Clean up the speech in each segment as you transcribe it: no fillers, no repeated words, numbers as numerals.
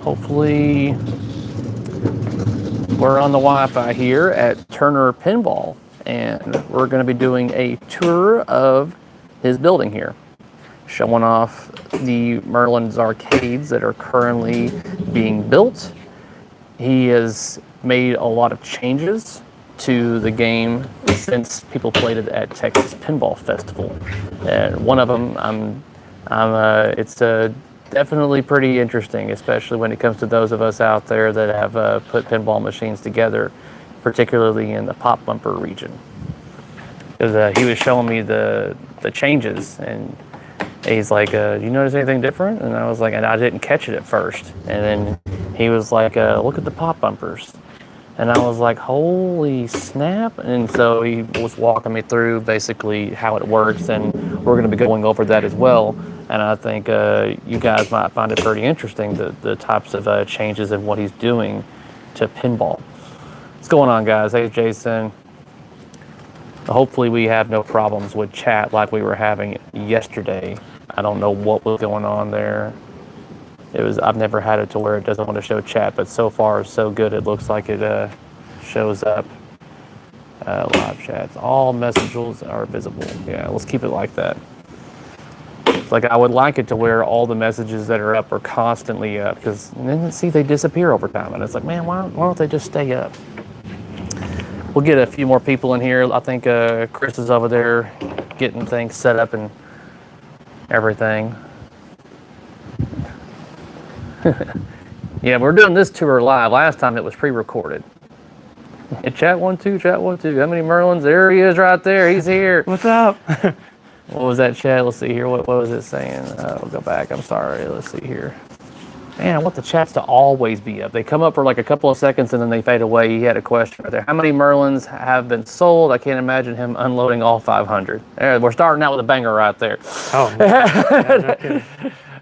Hopefully, we're on the Wi-Fi here at Turner Pinball, and we're going to be doing a tour of his building here, showing off the Merlin's arcades that are currently being built. He has made a lot of changes to the game since people played it at Texas Pinball Festival, and one of them, it's definitely pretty interesting, especially when it comes to those of us out there that have put pinball machines together, particularly in the pop bumper region. Because he was showing me the changes, and he's like, "Do you notice anything different?" And I was like, and I didn't catch it at first, and then he was like, "Look at the pop bumpers." And I was like, holy snap. And so he was walking me through basically how it works, and we're going to be going over that as well. And I think you guys might find it pretty interesting, the types of changes and what he's doing to pinball. What's going on, guys? Hey, Jason. Hopefully we have no problems with chat like we were having yesterday. I don't know what was going on there. I've never had it to where it doesn't want to show chat, but so far so good. It looks like it shows up. Live chats, all messages are visible. Yeah, let's keep it like that. It's like I would like it to where all the messages that are up are constantly up, because then see they disappear over time, and it's like, man, why don't they just stay up? We'll get a few more people in here. I think Chris is over there getting things set up and everything. Yeah, we're doing this tour live. Last time it was pre-recorded. Hey, chat 1 2, chat 1 2. How many Merlins? There he is right there. He's here. What's up? What was that chat? Let's see here. What was it saying? We'll go back. I'm sorry. Let's see here. Man, I want the chats to always be up. They come up for like a couple of seconds and then they fade away. He had a question right there. How many Merlins have been sold? I can't imagine him unloading all 500. There, we're starting out with a banger right there. Oh, yeah, no kidding.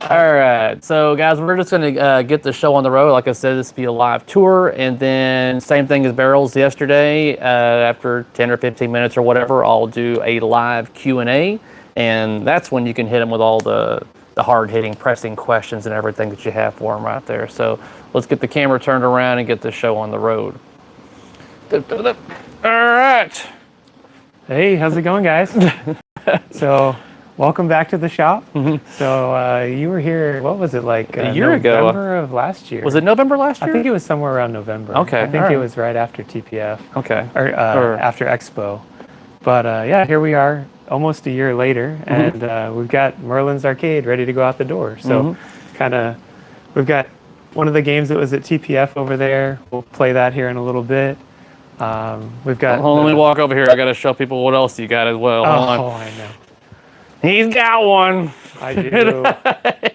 All right, so guys, we're just going to get the show on the road. Like I said, this will be a live tour, and then same thing as Barrels yesterday. After 10 or 15 minutes or whatever, I'll do a live Q&A, and that's when you can hit them with all the hard-hitting, pressing questions and everything that you have for them right there. So let's get the camera turned around and get the show on the road. All right. Hey, how's it going, guys? So, welcome back to the shop. Mm-hmm. So, you were here, what was it, like a year ago? November of last year. Was it November last year? I think it was somewhere around November. Okay. I think it was right after TPF. Okay. Or after Expo. But yeah, here we are, almost a year later, mm-hmm. and we've got Merlin's Arcade ready to go out the door. So, mm-hmm. We've got one of the games that was at TPF over there. We'll play that here in a little bit. We've got. Let me walk over here. I got to show people what else you got as well. Oh, I know. He's got one. I do.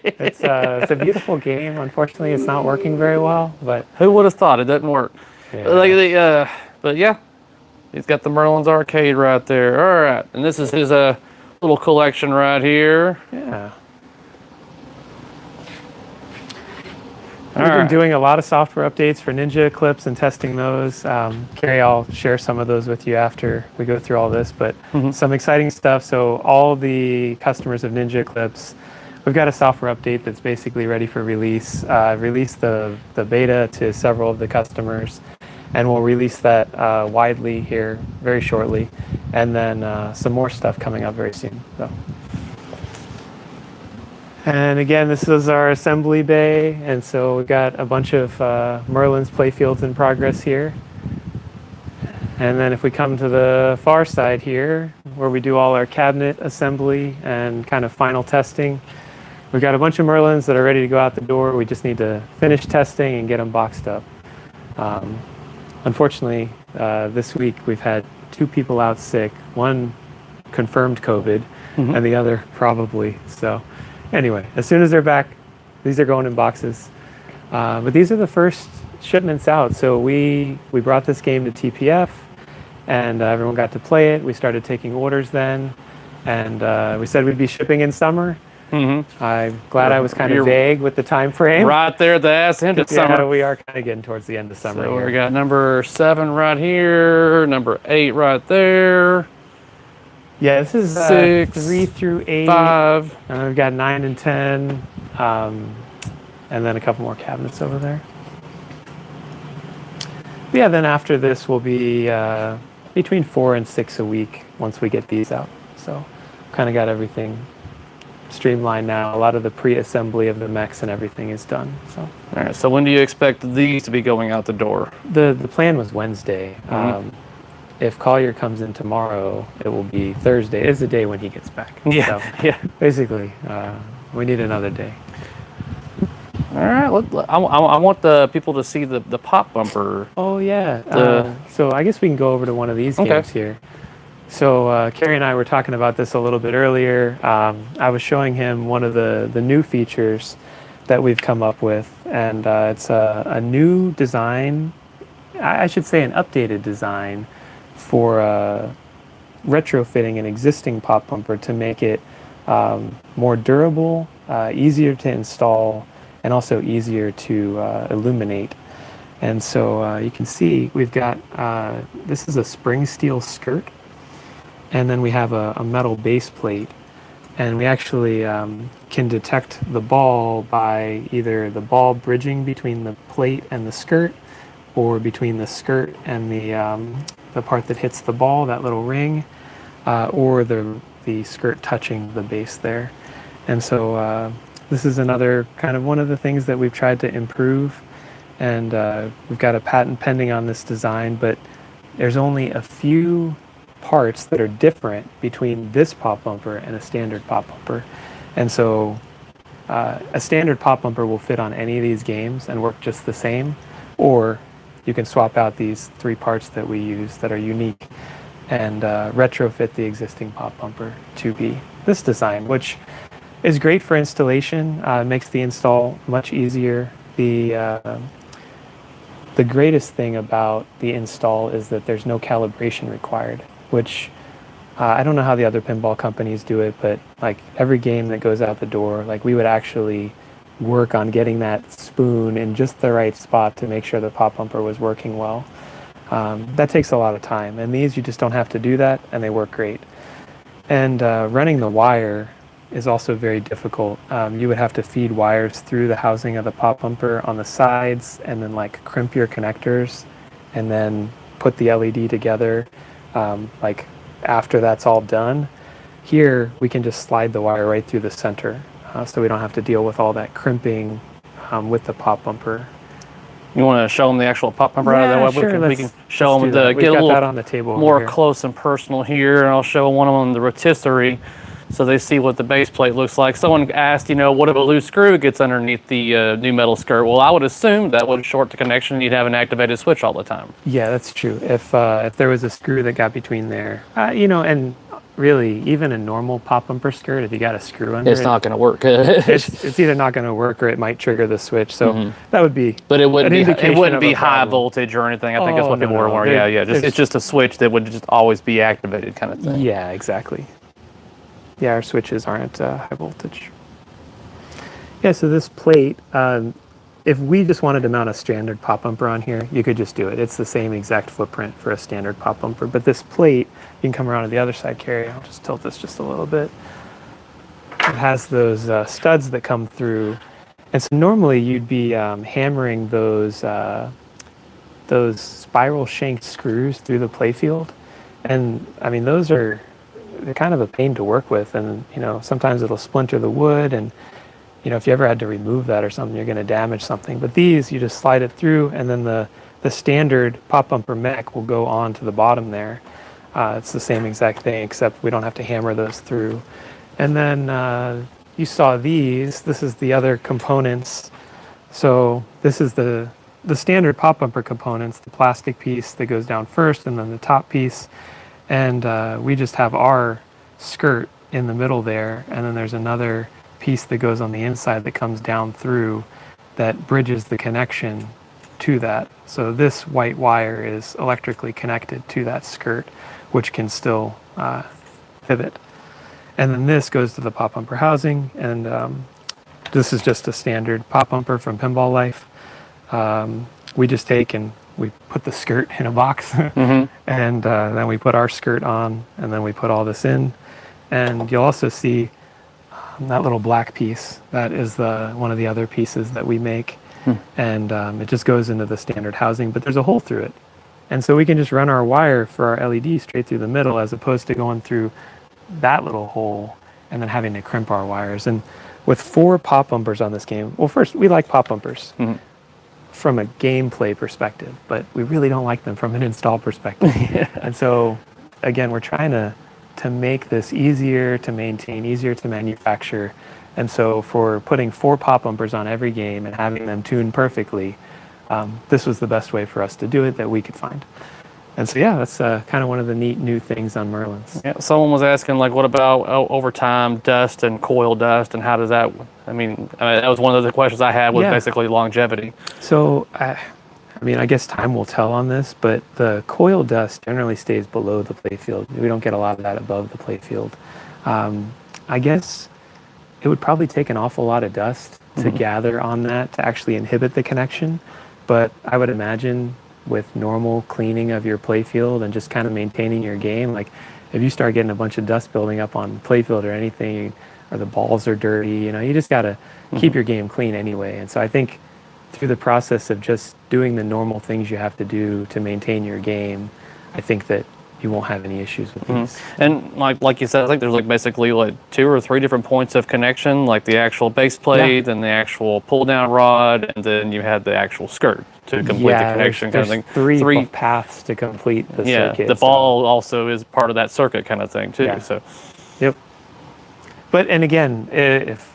It's a beautiful game. Unfortunately, it's not working very well. But who would have thought it doesn't work? Yeah. But yeah, he's got the Merlin's Arcade right there. All right, and this is his little collection right here. Yeah. We've been doing a lot of software updates for Ninja Eclipse and testing those. Cary, I'll share some of those with you after we go through all this, but some exciting stuff. So all the customers of Ninja Eclipse, we've got a software update that's basically ready for release. Released the beta to several of the customers, and we'll release that widely here very shortly. And then some more stuff coming up very soon. So. And again, this is our assembly bay, and so we've got a bunch of Merlin's playfields in progress here. And then if we come to the far side here, where we do all our cabinet assembly and kind of final testing, we've got a bunch of Merlins that are ready to go out the door. We just need to finish testing and get them boxed up. Unfortunately, this week we've had 2 people out sick, one confirmed COVID, and the other probably. So. Anyway, as soon as they're back, these are going in boxes. But these are the first shipments out. So we brought this game to TPF, and everyone got to play it. We started taking orders then, and we said we'd be shipping in summer. Mm-hmm. I'm glad I was kind of vague with the time frame. Right there at the ass end of summer. Yeah, we are kind of getting towards the end of summer. So we got number 7 right here, number 8 right there. Yeah, this is 6, 3 through 8, 5. and we've got 9 and 10, and then a couple more cabinets over there. But yeah, then after this will be between 4 and 6 a week once we get these out. So kind of got everything streamlined now. A lot of the pre-assembly of the mechs and everything is done. So all right. So when do you expect these to be going out the door? the plan was Wednesday. If Collier comes in tomorrow, it will be Thursday. It's the day when he gets back. Yeah. So Yeah. basically, we need another day. All right. I want the people to see the pop bumper. Oh yeah. So I guess we can go over to one of these games here. So Cary and I were talking about this a little bit earlier. I was showing him one of the new features that we've come up with, and it's a new design. I should say an updated design for retrofitting an existing pop bumper to make it more durable, easier to install, and also easier to illuminate. And so you can see we've got, this is a spring steel skirt, and then we have a metal base plate. And we actually can detect the ball by either the ball bridging between the plate and the skirt, or between the skirt and the part that hits the ball, that little ring, or the skirt touching the base there. And so this is another kind of one of the things that we've tried to improve, and we've got a patent pending on this design, but there's only a few parts that are different between this pop bumper and a standard pop bumper. And so a standard pop bumper will fit on any of these games and work just the same, or you can swap out these 3 parts that we use that are unique and retrofit the existing pop bumper to be this design, which is great for installation. Makes the install much easier. The greatest thing about the install is that there's no calibration required, which I don't know how the other pinball companies do it, but like every game that goes out the door, like we would actually work on getting that spoon in just the right spot to make sure the pop bumper was working well. That takes a lot of time, and these you just don't have to do that, and they work great. And running the wire is also very difficult. You would have to feed wires through the housing of the pop bumper on the sides, and then like crimp your connectors, and then put the LED together. Like after that's all done, here we can just slide the wire right through the center, so we don't have to deal with all that crimping with the pop bumper. You want to show them the actual pop bumper out of that way? Sure, We can show them get a little that on the table more close and personal here, and I'll show one of them the rotisserie so they see what the base plate looks like. Someone asked, what if a loose screw gets underneath the new metal skirt? Well, I would assume that would short the connection. You'd have an activated switch all the time. Yeah, that's true. If there was a screw that got between there, and really, even a normal pop bumper skirt, if you got a screw under it's not going to work. it's either not going to work or it might trigger the switch. So that would be. But it wouldn't be high problem. voltage or anything. I think that's what people were worried. Yeah. It's just a switch that would just always be activated, kind of thing. Yeah, exactly. Yeah, our switches aren't high voltage. Yeah, so this plate, if we just wanted to mount a standard pop bumper on here, you could just do it. It's the same exact footprint for a standard pop bumper. But this plate, you can come around to the other side, Cary. I'll just tilt this just a little bit. It has those studs that come through. And so normally you'd be hammering those spiral shanked screws through the playfield. And I mean, they're kind of a pain to work with. And, sometimes it'll splinter the wood, and if you ever had to remove that or something, you're going to damage something. But these, you just slide it through, and then the standard pop bumper mech will go on to the bottom there. It's the same exact thing, except we don't have to hammer those through. And then you saw these. This is the other components. So this is the standard pop bumper components, the plastic piece that goes down first, and then the top piece. And we just have our skirt in the middle there, and then there's another piece that goes on the inside that comes down through that bridges the connection to that. So this white wire is electrically connected to that skirt, which can still pivot. And then this goes to the pop bumper housing, and this is just a standard pop bumper from Pinball Life. We just take and we put the skirt in a box, and then we put our skirt on, and then we put all this in. And you'll also see that little black piece, that is one of the other pieces that we make. And it just goes into the standard housing, but there's a hole through it. And so we can just run our wire for our LED straight through the middle, as opposed to going through that little hole and then having to crimp our wires. And with 4 pop bumpers on this game, well, first, we like pop bumpers from a gameplay perspective, but we really don't like them from an install perspective. And so, again, we're trying to make this easier to maintain, easier to manufacture. And so for putting 4 pop bumpers on every game and having them tuned perfectly, this was the best way for us to do it that we could find. And so, yeah, that's kind of one of the neat new things on Merlin's. Yeah, someone was asking, like, what about over time dust and coil dust, and how does that, I mean, that was one of the questions I had with basically longevity. So, I guess time will tell on this, but the coil dust generally stays below the playfield. We don't get a lot of that above the playfield. I guess it would probably take an awful lot of dust to gather on that to actually inhibit the connection. But I would imagine with normal cleaning of your playfield and just kind of maintaining your game, like if you start getting a bunch of dust building up on playfield or anything, or the balls are dirty, you just got to keep your game clean anyway. And so I think through the process of just doing the normal things you have to do to maintain your game, I think that you won't have any issues with these. And like you said, I think there's like basically like 2 or 3 different points of connection, like the actual base plate and the actual pull down rod, and then you had the actual skirt to complete the connection there's kind of thing. 3 paths to complete the circuit. The ball also is part of that circuit kind of thing too. Yeah. So, yep. But and again, if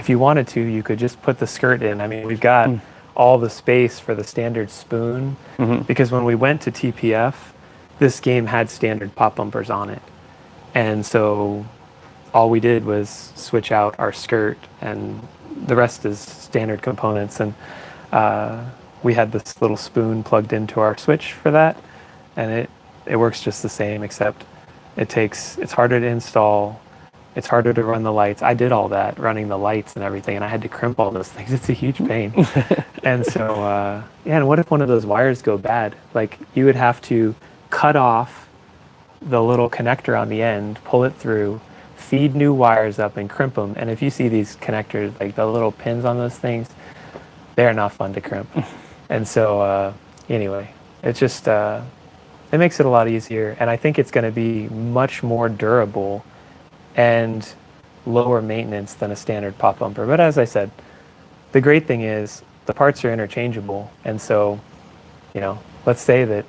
you wanted to, you could just put the skirt in. I mean, we've got all the space for the standard spoon, because when we went to TPF, this game had standard pop bumpers on it. And so all we did was switch out our skirt, and the rest is standard components. And we had this little spoon plugged into our switch for that, and it works just the same, except it's harder to install. It's harder to run the lights. I did all that, running the lights and everything, and I had to crimp all those things. It's a huge pain. And so, and what if one of those wires go bad? Like, you would have to cut off the little connector on the end, pull it through, feed new wires up, and crimp them. And if you see these connectors, like the little pins on those things, they're not fun to crimp. And so, anyway, it's just, it makes it a lot easier. And I think it's going to be much more durable and lower maintenance than a standard pop bumper. But as I said, the great thing is the parts are interchangeable. And so, let's say that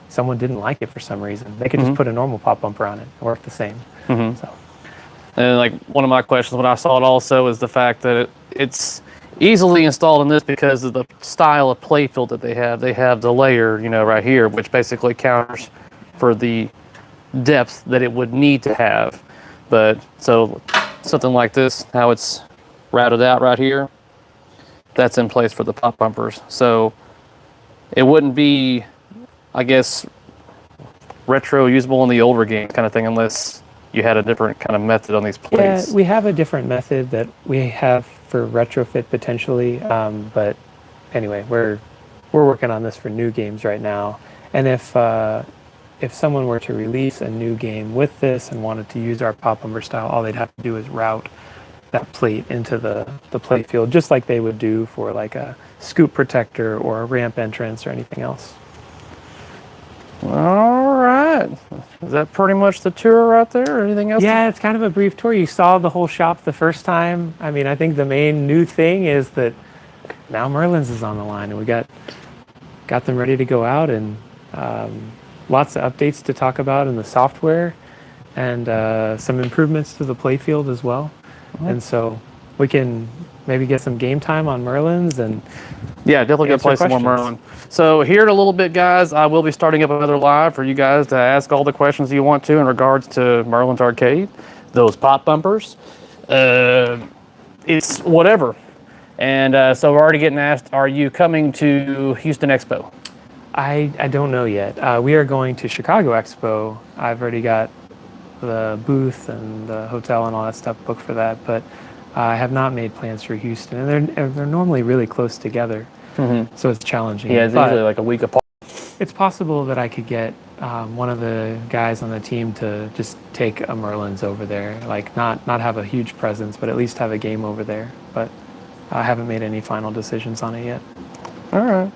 someone didn't like it for some reason. They could just put a normal pop bumper on it and work the same. So. And like one of my questions when I saw it also is the fact that it's easily installed in this because of the style of playfield that they have. They have the layer, right here, which basically counters for the depth that it would need to have. But so something like this, how it's routed out right here, that's in place for the pop bumpers. So it wouldn't be, I guess, retro usable in the older game kind of thing, unless you had a different kind of method on these plates. Yeah, we have a different method that we have for retrofit potentially. But anyway, we're working on this for new games right now. And if someone were to release a new game with this and wanted to use our pop bumper style, all they'd have to do is route that plate into the play field, just like they would do for like a scoop protector or a ramp entrance or anything else. All right. Is that pretty much the tour right there, or anything else? Yeah, it's kind of a brief tour. You saw the whole shop the first time. I mean, I think the main new thing is that now Merlin's is on the line, and we got them ready to go out, and lots of updates to talk about in the software, and some improvements to the playfield as well. And so we can maybe get some game time on Merlin's, and definitely gonna play some more Merlin. So here in a little bit, guys, I will be starting up another live for you guys to ask all the questions you want to in regards to Merlin's Arcade, those pop bumpers, it's whatever. And so we're already getting asked, are you coming to Houston Expo? I don't know yet. We are going to Chicago Expo. I've already got the booth and the hotel and all that stuff booked for that, but I have not made plans for Houston, and they're normally really close together, so it's challenging. Yeah, it's usually like a week apart. It's possible that I could get one of the guys on the team to just take a Merlin's over there. Like not have a huge presence, but at least have a game over there. But I haven't made any final decisions on it yet. All right.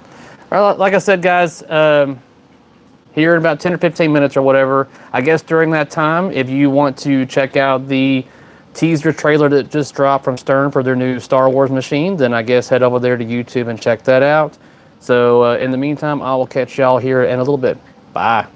Well, like I said, guys, here in about 10 or 15 minutes or whatever, I guess during that time, if you want to check out the teaser trailer that just dropped from Stern for their new Star Wars machine, then I guess head over there to YouTube and check that out. So in the meantime, I will catch y'all here in a little bit. Bye.